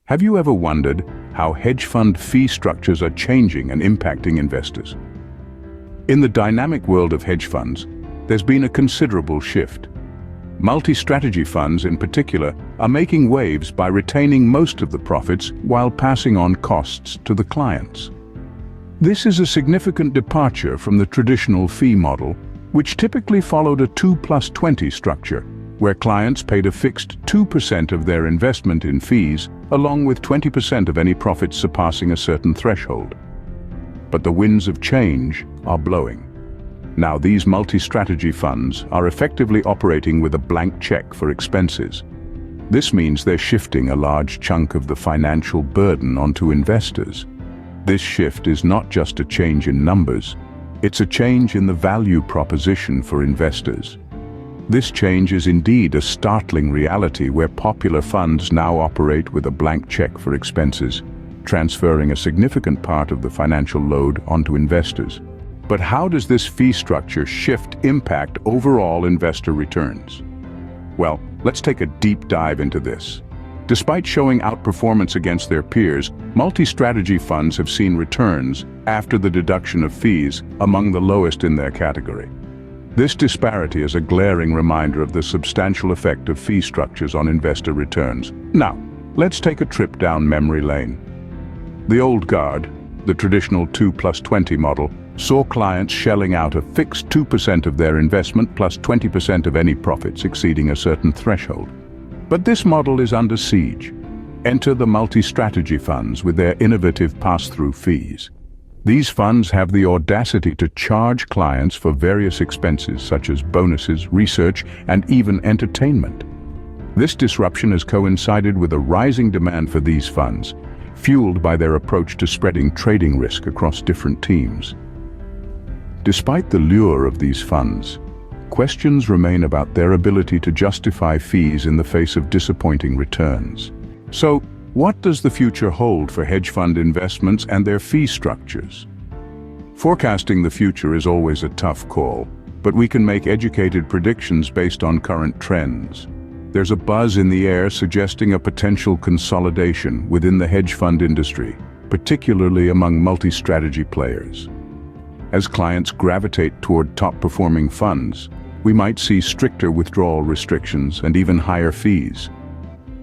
Have you ever wondered how hedge fund fee structures are changing and impacting investors? In the dynamic world of hedge funds, there's been a considerable shift. Multi-strategy funds in particular are making waves by retaining most of the profits while passing on costs to the clients. This is a significant departure from the traditional fee model, which typically followed a 2+20 structure, where clients paid a fixed 2% of their investment in fees, along with 20% of any profits surpassing a certain threshold. But the winds of change are blowing. Now these multi-strategy funds are effectively operating with a blank check for expenses. This means they're shifting a large chunk of the financial burden onto investors. This shift is not just a change in numbers, it's a change in the value proposition for investors. This change is indeed a startling reality where popular funds now operate with a blank check for expenses, transferring a significant part of the financial load onto investors. But how does this fee structure shift impact overall investor returns? Well, let's take a deep dive into this. Despite showing outperformance against their peers, multi-strategy funds have seen returns after the deduction of fees among the lowest in their category. This disparity is a glaring reminder of the substantial effect of fee structures on investor returns. Now, let's take a trip down memory lane. The old guard, the traditional 2+20 model, saw clients shelling out a fixed 2% of their investment plus 20% of any profits exceeding a certain threshold. But this model is under siege. Enter the multi-strategy funds with their innovative pass-through fees. These funds have the audacity to charge clients for various expenses such as bonuses, research, and even entertainment. This disruption has coincided with a rising demand for these funds, fueled by their approach to spreading trading risk across different teams. Despite the lure of these funds, questions remain about their ability to justify fees in the face of disappointing returns. So, what does the future hold for hedge fund investments and their fee structures? Forecasting the future is always a tough call, but we can make educated predictions based on current trends. There's a buzz in the air suggesting a potential consolidation within the hedge fund industry, particularly among multi-strategy players. As clients gravitate toward top-performing funds, we might see stricter withdrawal restrictions and even higher fees.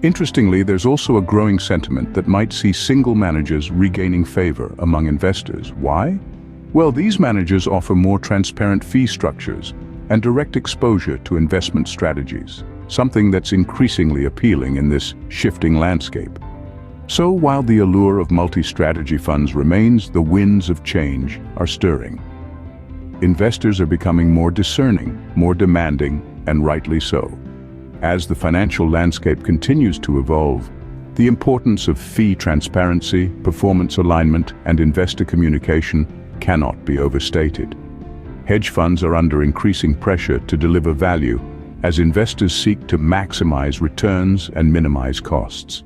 Interestingly, there's also a growing sentiment that might see single managers regaining favor among investors. Why? Well, these managers offer more transparent fee structures and direct exposure to investment strategies, something that's increasingly appealing in this shifting landscape. So while the allure of multi-strategy funds remains, the winds of change are stirring. Investors are becoming more discerning, more demanding, and rightly so. As the financial landscape continues to evolve, the importance of fee transparency, performance alignment, and investor communication cannot be overstated. Hedge funds are under increasing pressure to deliver value as investors seek to maximize returns and minimize costs.